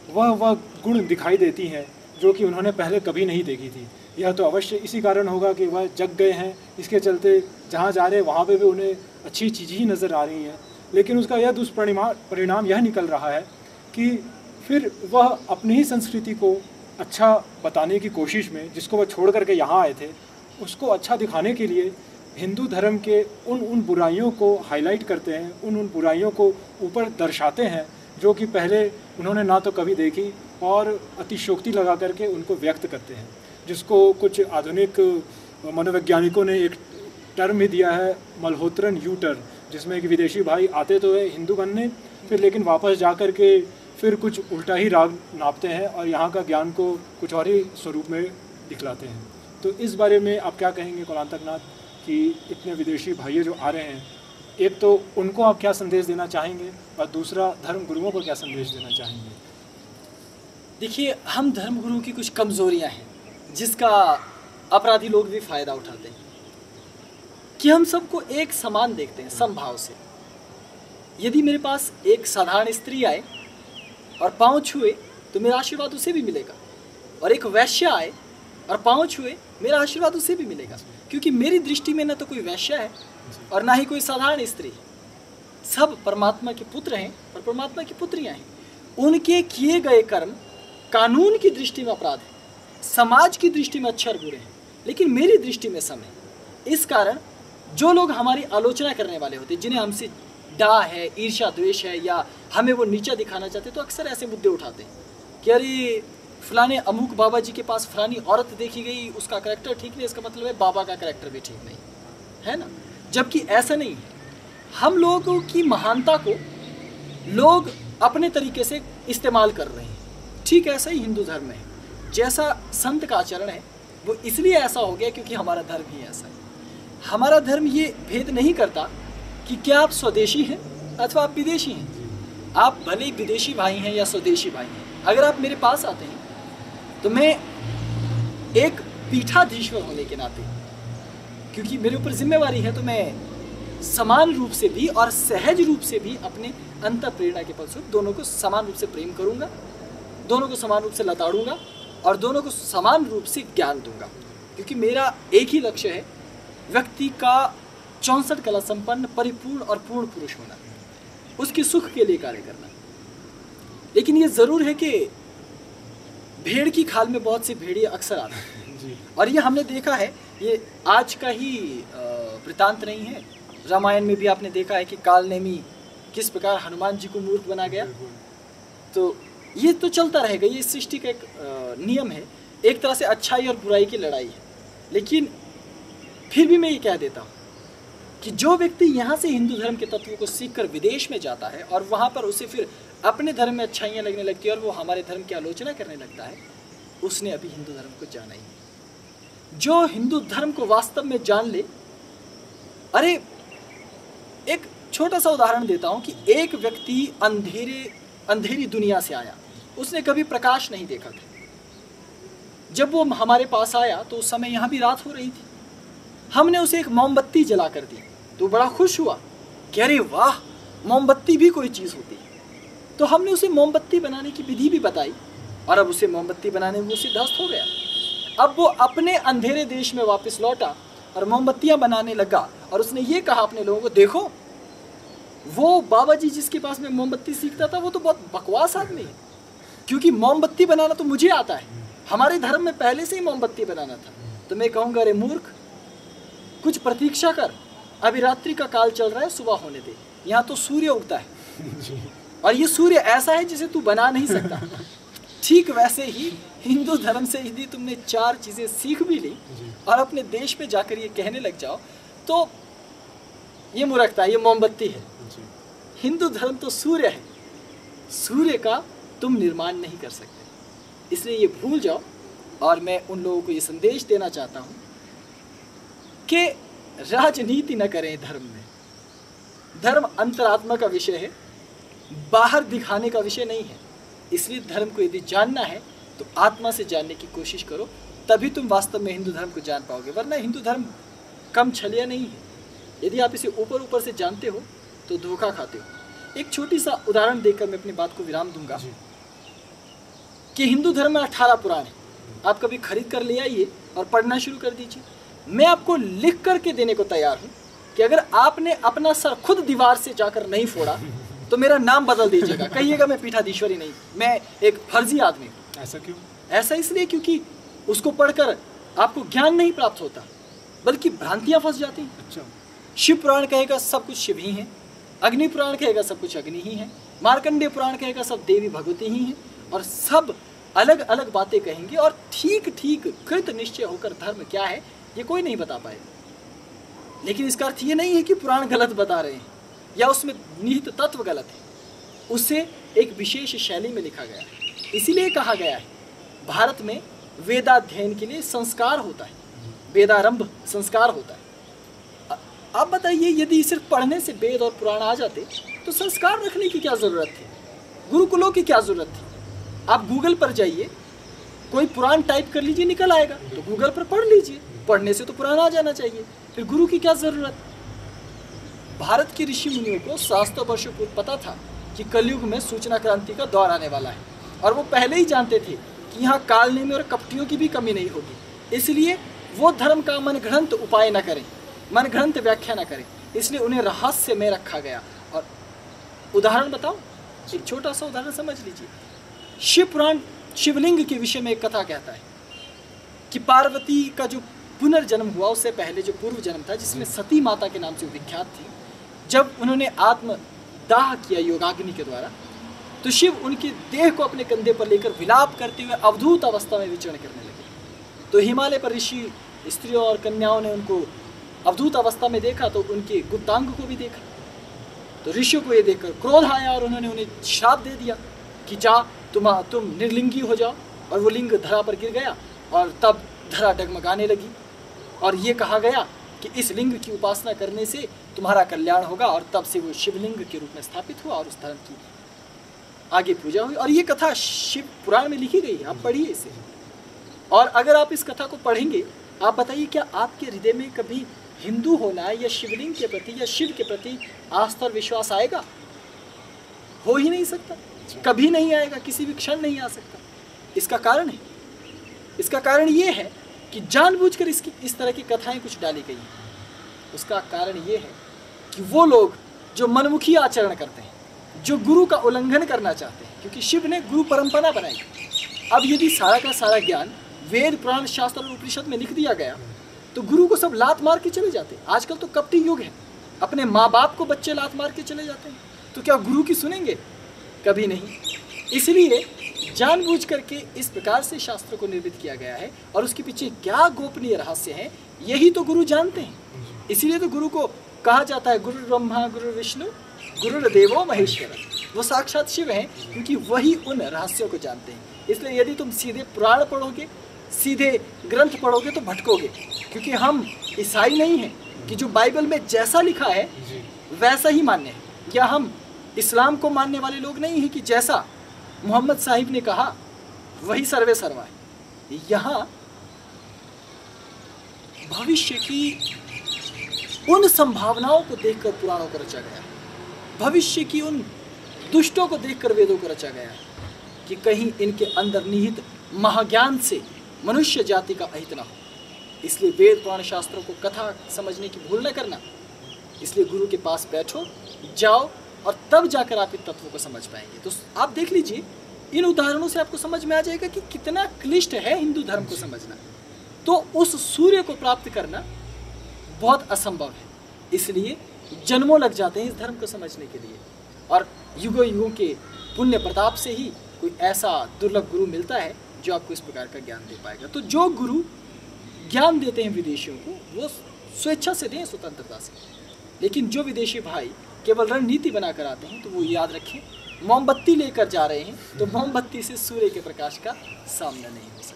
वह गुण दिखाई देती हैं जो कि उन्होंने पहले कभी नहीं देखी थी। यह तो अवश्य इसी कारण होगा कि वह जग गए हैं, इसके चलते जहाँ जा रहे हैं वहाँ पे भी उन्हें अच्छी चीज़ ही नज़र आ रही हैं, लेकिन उसका यह दुष्परिणाम यह निकल रहा है कि फिर वह अपनी ही संस्कृति को अच्छा बताने की कोशिश में, जिसको वह छोड़ करके यहाँ आए थे, उसको अच्छा दिखाने के लिए हिंदू धर्म के उन बुराइयों को हाईलाइट करते हैं, उन बुराइयों को ऊपर दर्शाते हैं जो कि पहले उन्होंने ना तो कभी देखी, और अतिशयोक्ति लगा करके उनको व्यक्त करते हैं, जिसको कुछ आधुनिक मनोवैज्ञानिकों ने एक टर्म ही दिया है, मल्होत्रन यू टर्न, जिसमें कि विदेशी भाई आते तो है हिंदू बनने, फिर लेकिन वापस जा कर के फिर कुछ उल्टा ही राग नापते हैं और यहाँ का ज्ञान को कुछ और ही स्वरूप में दिखलाते हैं। तो इस बारे में आप क्या कहेंगे कोलांतकनाथ कि इतने विदेशी भाई जो आ रहे हैं, एक तो उनको आप क्या संदेश देना चाहेंगे और दूसरा धर्म गुरुओं को क्या संदेश देना चाहेंगे? देखिए, हम धर्म गुरुओं की कुछ कमज़ोरियाँ हैं जिसका अपराधी लोग भी फ़ायदा उठाते हैं कि हम सबको एक समान देखते हैं, समभाव से। यदि मेरे पास एक साधारण स्त्री आए और पाँव छुए तो मेरा आशीर्वाद उसे भी मिलेगा, और एक वैश्य आए और पाँव छुए मेरा आशीर्वाद उसे भी मिलेगा, क्योंकि मेरी दृष्टि में न तो कोई वैश्य है और ना ही कोई साधारण स्त्री। सब परमात्मा के पुत्र हैं और परमात्मा की पुत्रियां हैं। उनके किए गए कर्म कानून की दृष्टि में अपराध है, समाज की दृष्टि में अच्छे और बुरे हैं, लेकिन मेरी दृष्टि में सम है। इस कारण जो लोग हमारी आलोचना करने वाले होते हैं, जिन्हें हमसे डा है, ईर्ष्या द्वेष है, या हमें वो नीचा दिखाना चाहते, तो अक्सर ऐसे मुद्दे उठाते हैं कि अरे फलाने अमुक बाबा जी के पास फलानी औरत देखी गई, उसका करैक्टर ठीक नहीं, इसका मतलब है बाबा का करैक्टर भी ठीक नहीं है ना। जबकि ऐसा नहीं है। हम लोगों की महानता को लोग अपने तरीके से इस्तेमाल कर रहे हैं। ठीक ऐसा ही हिंदू धर्म है, जैसा संत का आचरण है वो इसलिए ऐसा हो गया क्योंकि हमारा धर्म ही ऐसा है। हमारा धर्म ये भेद नहीं करता कि क्या आप स्वदेशी हैं अथवा आप विदेशी हैं। आप भले ही विदेशी भाई हैं या स्वदेशी भाई हैं, अगर आप मेरे पास आते हैं तो मैं एक पीठाधीश्वर होने के नाते, क्योंकि मेरे ऊपर जिम्मेवारी है, तो मैं समान रूप से भी और सहज रूप से भी अपने अंतर प्रेरणा के फलस्वरूप दोनों को समान रूप से प्रेम करूंगा, दोनों को समान रूप से लताड़ूंगा और दोनों को समान रूप से ज्ञान दूंगा, क्योंकि मेरा एक ही लक्ष्य है, व्यक्ति का 64 कला संपन्न, परिपूर्ण और पूर्ण पुरुष होना, उसके सुख के लिए कार्य करना। लेकिन ये ज़रूर है कि भेड़ की खाल में बहुत सी भेड़िया अक्सर आते हैं, और ये हमने देखा है, ये आज का ही वृतांत नहीं है। रामायण में भी आपने देखा है कि कालनेमी किस प्रकार हनुमान जी को मूर्ख बना गया। तो ये तो चलता रहेगा, ये सृष्टि का एक नियम है, एक तरह से अच्छाई और बुराई की लड़ाई है। लेकिन फिर भी मैं ये कह देता हूँ कि जो व्यक्ति यहाँ से हिंदू धर्म के तत्वों को सीखकर विदेश में जाता है और वहाँ पर उसे फिर अपने धर्म में अच्छाइयाँ लगने लगती है और वो हमारे धर्म की आलोचना करने लगता है, उसने अभी हिंदू धर्म को जाना ही। जो हिंदू धर्म को वास्तव में जान ले, अरे एक छोटा सा उदाहरण देता हूँ कि एक व्यक्ति अंधेरी दुनिया से आया, उसने कभी प्रकाश नहीं देखा था। जब वो हमारे पास आया तो उस समय यहाँ भी रात हो रही थी। हमने उसे एक मोमबत्ती जला कर दी तो बड़ा खुश हुआ कि अरे वाह, मोमबत्ती भी कोई चीज़ होती है। तो हमने उसे मोमबत्ती बनाने की विधि भी बताई और अब उसे मोमबत्ती बनाने में वो सिद्धहस्त हो गया। अब वो अपने अंधेरे देश में वापस लौटा और मोमबत्तियाँ बनाने लगा और उसने ये कहा अपने लोगों को, देखो वो बाबा जी जिसके पास में मोमबत्ती सीखता था वो तो बहुत बकवास आदमी है, क्योंकि मोमबत्ती बनाना तो मुझे आता है, हमारे धर्म में पहले से ही मोमबत्ती बनाना था। तो मैं कहूँगा अरे मूर्ख, कुछ प्रतीक्षा कर, अभी रात्रि का काल चल रहा है, सुबह होने दे, यहाँ तो सूर्य उगता है और ये सूर्य ऐसा है जिसे तू बना नहीं सकता। ठीक वैसे ही हिंदू धर्म से यदि तुमने 4 चीज़ें सीख भी ली और अपने देश में जाकर ये कहने लग जाओ तो ये मूर्खता है, ये मोमबत्ती है। हिंदू धर्म तो सूर्य है, सूर्य का तुम निर्माण नहीं कर सकते, इसलिए ये भूल जाओ। और मैं उन लोगों को ये संदेश देना चाहता हूँ कि राजनीति न करें धर्म में। धर्म अंतरात्मा का विषय है, बाहर दिखाने का विषय नहीं है। इसलिए धर्म को यदि जानना है तो आत्मा से जानने की कोशिश करो, तभी तुम वास्तव में हिंदू धर्म को जान पाओगे। वरना हिंदू धर्म कम छलिया नहीं है। यदि आप इसे ऊपर ऊपर से जानते हो तो धोखा खाते हो। एक छोटी सा उदाहरण देकर मैं अपनी बात को विराम दूंगा कि हिंदू धर्म में 18 पुराण है। आप कभी खरीद कर ले आइए और पढ़ना शुरू कर दीजिए। मैं आपको लिख करके देने को तैयार हूँ कि अगर आपने अपना सर खुद दीवार से जाकर नहीं फोड़ा तो मेरा नाम बदल दीजिएगा, कहिएगा मैं पीठाधीश्वरी नहीं, मैं एक फर्जी आदमी हूँ। ऐसा क्यों? ऐसा इसलिए क्योंकि उसको पढ़कर आपको ज्ञान नहीं प्राप्त होता, बल्कि भ्रांतियाँ फंस जाती हैं। अच्छा। शिव पुराण कहेगा सब कुछ शिव ही है, अग्नि पुराण कहेगा सब कुछ अग्नि ही है, मार्कंडेय पुराण कहेगा सब देवी भगवती ही है, और सब अलग अलग बातें कहेंगे और ठीक ठीक कृत निश्चय होकर धर्म क्या है ये कोई नहीं बता पाएगा। लेकिन इसका अर्थ ये नहीं है कि पुराण गलत बता रहे हैं या उसमें निहित तत्व गलत है, उसे एक विशेष शैली में लिखा गया है। इसीलिए कहा गया है भारत में वेदाध्ययन के लिए संस्कार होता है, वेदारंभ संस्कार होता है। आप बताइए यदि सिर्फ पढ़ने से वेद और पुराण आ जाते तो संस्कार रखने की क्या ज़रूरत थी, गुरुकुलों की क्या ज़रूरत थी? आप गूगल पर जाइए, कोई पुराण टाइप कर लीजिए, निकल आएगा, तो गूगल पर पढ़ लीजिए। पढ़ने से तो पुराण आ जाना चाहिए, फिर गुरु की क्या ज़रूरत? भारत के ऋषि मुनियों को सहस्त्रों वर्षों पूर्व पता था कि कलयुग में सूचना क्रांति का दौर आने वाला है, और वो पहले ही जानते थे कि यहाँ कालनेमी और कपटियों की भी कमी नहीं होगी। इसलिए वो धर्म का मनगढ़ंत उपाय न करें, मनगढ़ंत व्याख्या न करें, इसलिए उन्हें रहस्य में रखा गया। और उदाहरण बताओ, एक छोटा सा उदाहरण समझ लीजिए। शिव पुराण शिवलिंग के विषय में एक कथा कहता है कि पार्वती का जो पुनर्जन्म हुआ उससे पहले जो पूर्व जन्म था, जिसमें सती माता के नाम से विख्यात थी, जब उन्होंने आत्मदाह किया योगाग्नि के द्वारा, तो शिव उनके देह को अपने कंधे पर लेकर विलाप करते हुए अवधूत अवस्था में विचरण करने लगे। तो हिमालय पर ऋषि स्त्रियों और कन्याओं ने उनको अवधूत अवस्था में देखा, तो उनके गुप्तांग को भी देखा। तो ऋषियों को ये देखकर क्रोध आया और उन्होंने उन्हें श्राप दे दिया कि जा तुम निर्लिंगी हो जाओ। और वो लिंग धरा पर गिर गया और तब धरा डगमगाने लगी, और ये कहा गया कि इस लिंग की उपासना करने से तुम्हारा कल्याण होगा। और तब से वो शिवलिंग के रूप में स्थापित हुआ और उस धर्म की आगे पूजा हुई। और ये कथा शिव पुराण में लिखी गई है, आप पढ़िए इसे। और अगर आप इस कथा को पढ़ेंगे, आप बताइए क्या आपके हृदय में कभी हिंदू होना या शिवलिंग के प्रति या शिव के प्रति आस्था और विश्वास आएगा? हो ही नहीं सकता, कभी नहीं आएगा, किसी भी क्षण नहीं आ सकता। इसका कारण है, इसका कारण ये है कि जानबूझकर इस तरह की कथाएं कुछ डाली गई हैं। उसका कारण ये है कि वो लोग जो मनमुखी आचरण करते हैं, जो गुरु का उल्लंघन करना चाहते हैं, क्योंकि शिव ने गुरु परंपरा बनाई। अब यदि सारा का सारा ज्ञान वेद पुराण शास्त्र और उपनिषद में लिख दिया गया तो गुरु को सब लात मार के चले जाते। आजकल तो कपटी युग है, अपने माँ बाप को बच्चे लात मार के चले जाते हैं, तो क्या गुरु की सुनेंगे? कभी नहीं। इसलिए जानबूझ करके इस प्रकार से शास्त्र को निर्मित किया गया है, और उसके पीछे क्या गोपनीय रहस्य है यही तो गुरु जानते हैं। इसीलिए तो गुरु को कहा जाता है गुरु ब्रह्मा गुरु विष्णु गुरुर्देवो महेश्वर। वो साक्षात शिव हैं, क्योंकि वही उन रहस्यों को जानते हैं। इसलिए यदि तुम सीधे पुराण पढ़ोगे, सीधे ग्रंथ पढ़ोगे तो भटकोगे, क्योंकि हम ईसाई नहीं हैं कि जो बाइबल में जैसा लिखा है वैसा ही मान्य है, या हम इस्लाम को मानने वाले लोग नहीं हैं कि जैसा मोहम्मद साहिब ने कहा वही सर्वे सर्वा है। यहाँ भविष्य की उन संभावनाओं को देखकर पुराणों को रचा गया, भविष्य की उन दुष्टों को देखकर वेदों को रचा गया कि कहीं इनके अंदर निहित महाज्ञान से मनुष्य जाति का अहित न हो। इसलिए वेद पुराण शास्त्रों को कथा समझने की भूल न करना। इसलिए गुरु के पास बैठो, जाओ, और तब जाकर आप इन तत्वों को समझ पाएंगे। तो आप देख लीजिए, इन उदाहरणों से आपको समझ में आ जाएगा कि कितना क्लिष्ट है हिंदू धर्म को समझना। तो उस सूर्य को प्राप्त करना बहुत असंभव है, इसलिए जन्मों लग जाते हैं इस धर्म को समझने के लिए, और युगों युगों के पुण्य प्रताप से ही कोई ऐसा दुर्लभ गुरु मिलता है जो आपको इस प्रकार का ज्ञान दे पाएगा। तो जो गुरु ज्ञान देते हैं विदेशियों को, वो स्वेच्छा से दें, स्वतंत्रता से। लेकिन जो विदेशी भाई केवल रणनीति बनाकर आते हैं, तो वो याद रखें, मोमबत्ती लेकर जा रहे हैं, तो मोमबत्ती से सूर्य के प्रकाश का सामना नहीं हो सकता।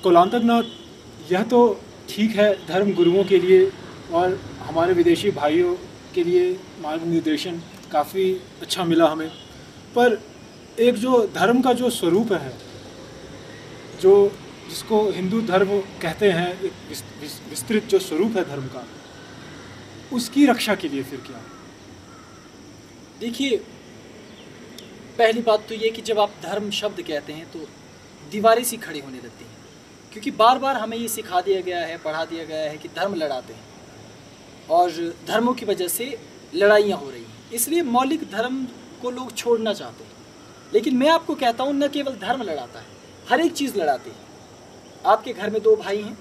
कुलांतकनाथ, यह तो ठीक है धर्म गुरुओं के लिए और हमारे विदेशी भाइयों के लिए मार्गनिर्देशन काफ़ी अच्छा मिला हमें, पर एक जो धर्म का जो स्वरूप है, जो जिसको हिंदू धर्म कहते हैं, एक विस्तृत जो स्वरूप है धर्म का, उसकी रक्षा के लिए फिर क्या? देखिए, पहली बात तो ये कि जब आप धर्म शब्द कहते हैं तो दीवारें सी खड़ी होने लगती हैं, क्योंकि बार बार हमें ये सिखा दिया गया है, पढ़ा दिया गया है कि धर्म लड़ाते हैं और धर्मों की वजह से लड़ाइयाँ हो रही हैं, इसलिए मौलिक धर्म को लोग छोड़ना चाहते हैं। लेकिन मैं आपको कहता हूँ, न केवल धर्म लड़ाता है, हर एक चीज़ लड़ाती है। आपके घर में दो भाई हैं,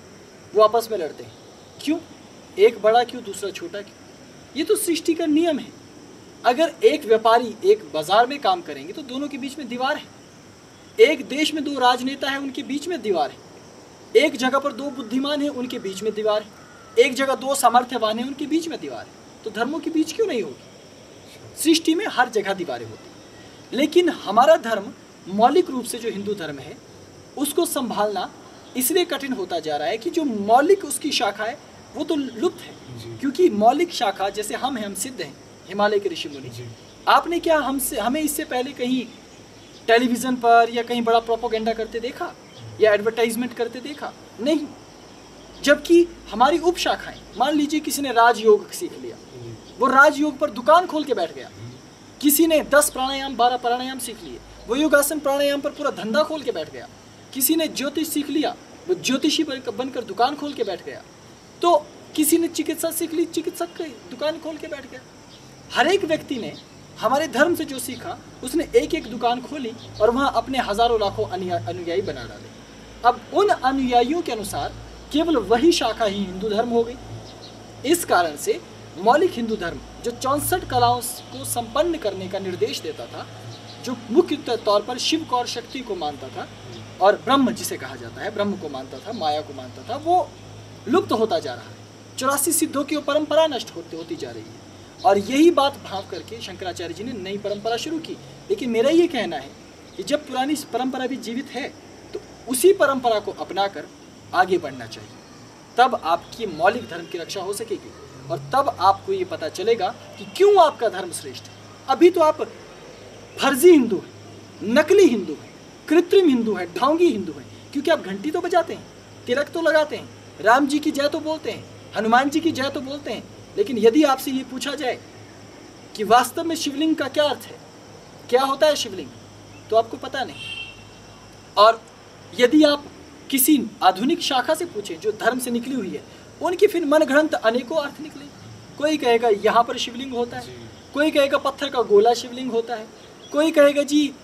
वो आपस में लड़ते हैं, क्यों? एक बड़ा क्यों, दूसरा छोटा क्यों? ये तो सृष्टि का नियम है। अगर एक व्यापारी एक बाजार में काम करेंगे तो दोनों के बीच में दीवार है। एक देश में दो राजनेता हैं, उनके बीच में दीवार है। एक जगह पर दो बुद्धिमान हैं, उनके बीच में दीवार है। एक जगह दो सामर्थ्यवान हैं, उनके बीच में दीवार है। तो धर्मों के बीच क्यों नहीं होगी? सृष्टि में हर जगह दीवारें होती हैं। लेकिन हमारा धर्म मौलिक रूप से जो हिंदू धर्म है, उसको संभालना इसलिए कठिन होता जा रहा है कि जो मौलिक उसकी शाखा है वो तो लुप्त है। क्योंकि मौलिक शाखा, जैसे हम हैं, हम सिद्ध हैं, हिमालय के ऋषि मुनि। आपने क्या हमें इससे पहले कहीं टेलीविज़न पर या कहीं बड़ा प्रोपोगेंडा करते देखा या एडवर्टाइजमेंट करते देखा? नहीं। जबकि हमारी उप शाखाएं, मान लीजिए किसी ने राजयोग सीख लिया, वो राजयोग पर दुकान खोल के बैठ गया। किसी ने 10 प्राणायाम 12 प्राणायाम सीख लिए, वो योगासन प्राणायाम पर पूरा धंधा खोल के बैठ गया। किसी ने ज्योतिष सीख लिया, वो ज्योतिषी बनकर दुकान खोल के बैठ गया। तो किसी ने चिकित्सा सीख ली, चिकित्सक की दुकान खोल के बैठ गया। हर एक व्यक्ति ने हमारे धर्म से जो सीखा, उसने एक एक दुकान खोली और वहाँ अपने हजारों लाखों अनुयायी बना डाले। अब उन अनुयायियों के अनुसार केवल वही शाखा ही हिंदू धर्म हो गई। इस कारण से मौलिक हिंदू धर्म जो 64 कलाओं को संपन्न करने का निर्देश देता था, जो मुख्य तौर पर शिव को और शक्ति को मानता था और ब्रह्म जिसे कहा जाता है, ब्रह्म को मानता था, माया को मानता था, वो लुप्त होता जा रहा है। 84 सिद्धों की परंपरा नष्ट होती जा रही है। और यही बात भाव करके शंकराचार्य जी ने नई परंपरा शुरू की। लेकिन मेरा ये कहना है कि जब पुरानी परंपरा भी जीवित है तो उसी परंपरा को अपनाकर आगे बढ़ना चाहिए, तब आपकी मौलिक धर्म की रक्षा हो सकेगी और तब आपको ये पता चलेगा कि क्यों आपका धर्म श्रेष्ठ है। अभी तो आप फर्जी हिंदू हैं, नकली हिंदू हैं, कृत्रिम हिंदू हैं, ढोंगी हिंदू हैं, क्योंकि आप घंटी तो बजाते हैं, तिलक तो लगाते हैं, राम जी की जय तो बोलते हैं, हनुमान जी की जय तो बोलते हैं। लेकिन यदि आपसे ये पूछा जाए कि वास्तव में शिवलिंग का क्या अर्थ है, क्या होता है शिवलिंग, तो आपको पता नहीं। और यदि आप किसी आधुनिक शाखा से पूछें जो धर्म से निकली हुई है, उनकी फिर मनगढ़ंत अनेकों अर्थ निकले। कोई कहेगा यहाँ पर शिवलिंग होता है, कोई कहेगा पत्थर का गोला शिवलिंग होता है, कोई कहेगा जी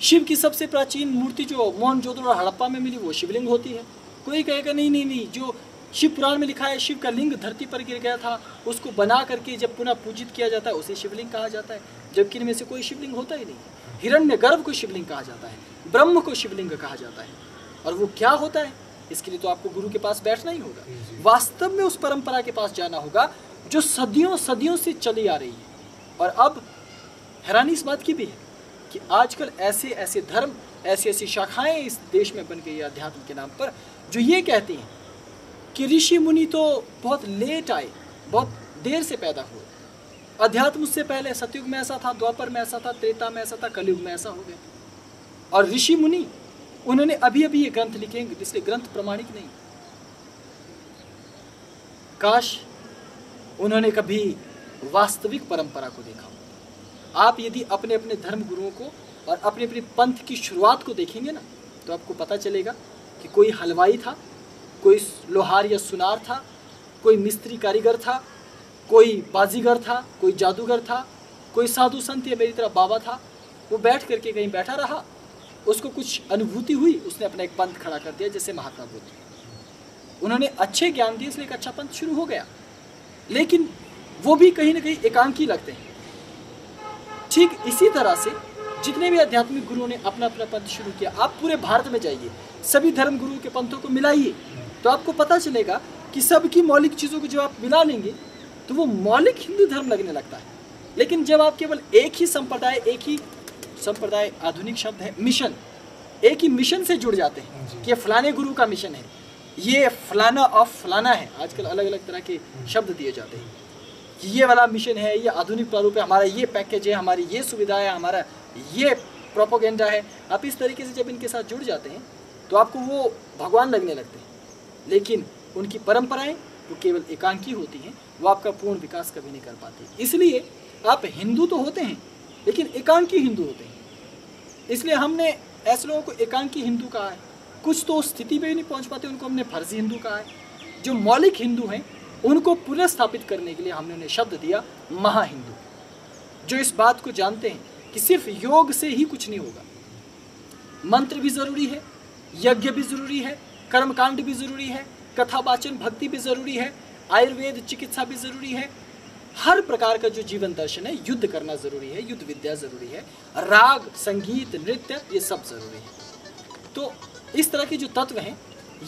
शिव की सबसे प्राचीन मूर्ति जो मोहनजोदड़ो और हड़प्पा में मिली वो शिवलिंग होती है, कोई कहेगा नहीं, जो शिव पुराण में लिखा है शिव का लिंग धरती पर गिर गया था, उसको बना करके जब पुनः पूजित किया जाता है उसे शिवलिंग कहा जाता है, जबकि इनमें से कोई शिवलिंग होता ही नहीं। हिरण्यगर्भ को शिवलिंग कहा जाता है, ब्रह्म को शिवलिंग कहा जाता है, और वो क्या होता है इसके लिए तो आपको गुरु के पास बैठना ही होगा, वास्तव में उस परंपरा के पास जाना होगा जो सदियों से चली आ रही है। और अब हैरानी इस बात की भी है कि आजकल ऐसे ऐसे धर्म, ऐसी ऐसी शाखाएं इस देश में बन गई है अध्यात्म के नाम पर, जो ये कहती हैं कि ऋषि मुनि तो बहुत लेट आए, बहुत देर से पैदा हुए। अध्यात्म उससे पहले सतयुग में ऐसा था, द्वापर में ऐसा था, त्रेता में ऐसा था, कलयुग में ऐसा हो गया। और ऋषि मुनि उन्होंने अभी अभी ये ग्रंथ लिखेंगे, इसलिए ग्रंथ प्रमाणिक नहीं। काश उन्होंने कभी वास्तविक परंपरा को देखा हो। आप यदि अपने अपने धर्म गुरुओं को और अपने अपने पंथ की शुरुआत को देखेंगे ना, तो आपको पता चलेगा कि कोई हलवाई था, कोई लोहार या सुनार था, कोई मिस्त्री कारीगर था, कोई बाजीगर था, कोई जादूगर था, कोई साधु संत या मेरी तरह बाबा था। वो बैठ करके कहीं बैठा रहा, उसको कुछ अनुभूति हुई, उसने अपना एक पंथ खड़ा कर दिया, जैसे महात्मा बुद्ध। उन्होंने अच्छे ज्ञान दिए, इसलिए एक अच्छा पंथ शुरू हो गया। लेकिन वो भी कहीं ना कहीं एकांकी लगते हैं। ठीक इसी तरह से जितने भी आध्यात्मिक गुरुओं ने अपना अपना पंथ शुरू किया, आप पूरे भारत में जाइए, सभी धर्म गुरुओं के पंथों को मिलाइए, तो आपको पता चलेगा कि सबकी मौलिक चीज़ों को जब आप मिला लेंगे तो वो मौलिक हिंदू धर्म लगने लगता है। लेकिन जब आप केवल एक ही संप्रदाय आधुनिक शब्द है मिशन, एक ही मिशन से जुड़ जाते हैं कि फलाने गुरु का मिशन है, ये फलाना ऑफ फलाना है। आजकल अलग अलग तरह के शब्द दिए जाते हैं कि ये वाला मिशन है, ये आधुनिक प्रारूप है, हमारा ये पैकेज है, हमारी ये सुविधा है, हमारा ये प्रोपोगेंडा है। आप इस तरीके से जब इनके साथ जुड़ जाते हैं तो आपको वो भगवान लगने लगते हैं। लेकिन उनकी परंपराएं वो केवल एकांकी होती हैं, वो आपका पूर्ण विकास कभी नहीं कर पाती। इसलिए आप हिंदू तो होते हैं लेकिन एकांकी हिंदू होते हैं। इसलिए हमने ऐसे लोगों को एकांकी हिंदू कहा है। कुछ तो उस स्थिति पे भी नहीं पहुंच पाते, उनको हमने फर्जी हिंदू कहा है। जो मौलिक हिंदू हैं उनको पुनर्स्थापित करने के लिए हमने उन्हें शब्द दिया महाहिंदू, जो इस बात को जानते हैं कि सिर्फ योग से ही कुछ नहीं होगा। मंत्र भी ज़रूरी है, यज्ञ भी ज़रूरी है, कर्मकांड भी ज़रूरी है, कथा वाचन भक्ति भी ज़रूरी है, आयुर्वेद चिकित्सा भी ज़रूरी है। हर प्रकार का जो जीवन दर्शन है, युद्ध करना ज़रूरी है, युद्ध विद्या ज़रूरी है, राग संगीत नृत्य ये सब ज़रूरी है। तो इस तरह के जो तत्व हैं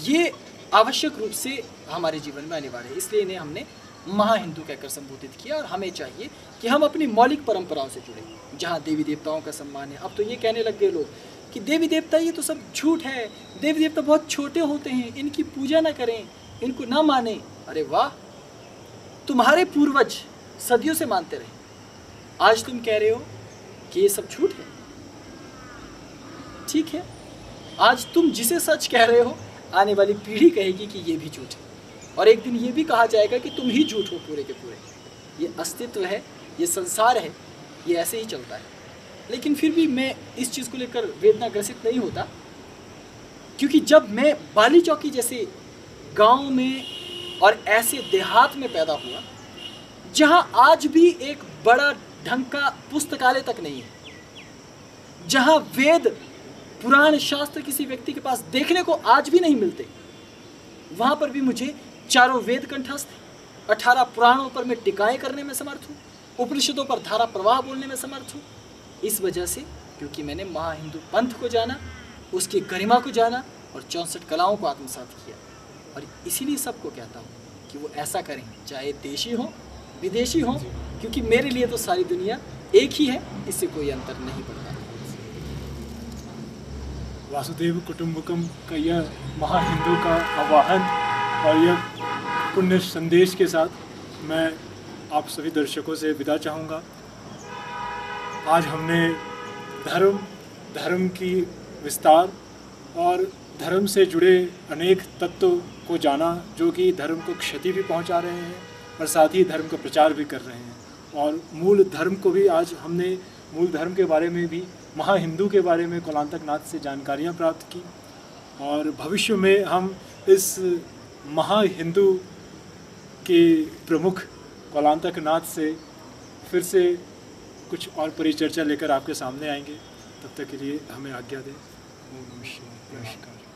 ये आवश्यक रूप से हमारे जीवन में अनिवार्य है। इसलिए इन्हें हमने महाहिंदू कहकर संबोधित किया। और हमें चाहिए कि हम अपनी मौलिक परंपराओं से जुड़े, जहाँ देवी देवताओं का सम्मान है। अब तो ये कहने लग गए लोग कि देवी देवता ये तो सब झूठ है, देवी देवता बहुत छोटे होते हैं, इनकी पूजा ना करें, इनको ना माने। अरे वाह, तुम्हारे पूर्वज सदियों से मानते रहे, आज तुम कह रहे हो कि ये सब झूठ है। ठीक है, आज तुम जिसे सच कह रहे हो आने वाली पीढ़ी कहेगी कि ये भी झूठ है, और एक दिन ये भी कहा जाएगा कि तुम ही झूठ हो पूरे के पूरे। ये अस्तित्व है, ये संसार है, ये ऐसे ही चलता है। लेकिन फिर भी मैं इस चीज़ को लेकर वेदना ग्रसित नहीं होता, क्योंकि जब मैं बाली चौकी जैसे गांव में और ऐसे देहात में पैदा हुआ जहां आज भी एक बड़ा ढंग का पुस्तकालय तक नहीं है, जहां वेद पुराण शास्त्र किसी व्यक्ति के पास देखने को आज भी नहीं मिलते, वहां पर भी मुझे चारों वेद कंठस्थ, 18 पुराणों पर मैं टिकाएं करने में समर्थ हूँ, उपनिषदों पर धारा प्रवाह बोलने में समर्थ हूँ। इस वजह से क्योंकि मैंने महाहिंदू पंथ को जाना, उसकी गरिमा को जाना और 64 कलाओं को आत्मसात किया। और इसीलिए सबको कहता हूँ कि वो ऐसा करें, चाहे देशी हो विदेशी हो, क्योंकि मेरे लिए तो सारी दुनिया एक ही है, इससे कोई अंतर नहीं पड़ता। वासुदेव कुटुंबकम का यह महाहिंदू का आह्वान और यह पुण्य संदेश के साथ मैं आप सभी दर्शकों से विदा चाहूँगा। आज हमने धर्म की विस्तार और धर्म से जुड़े अनेक तत्व को जाना, जो कि धर्म को क्षति भी पहुंचा रहे हैं और साथ ही धर्म का प्रचार भी कर रहे हैं। और मूल धर्म को भी आज हमने मूल धर्म के बारे में भी, महाहिंदू के बारे में कुलांतक नाथ से जानकारियां प्राप्त की। और भविष्य में हम इस महाहिंदू के प्रमुख कुलांतक नाथ से फिर से कुछ और परिचर्चा लेकर आपके सामने आएंगे। तब तक के लिए हमें आज्ञा दें। ओम नमः शिवाय। नमस्कार।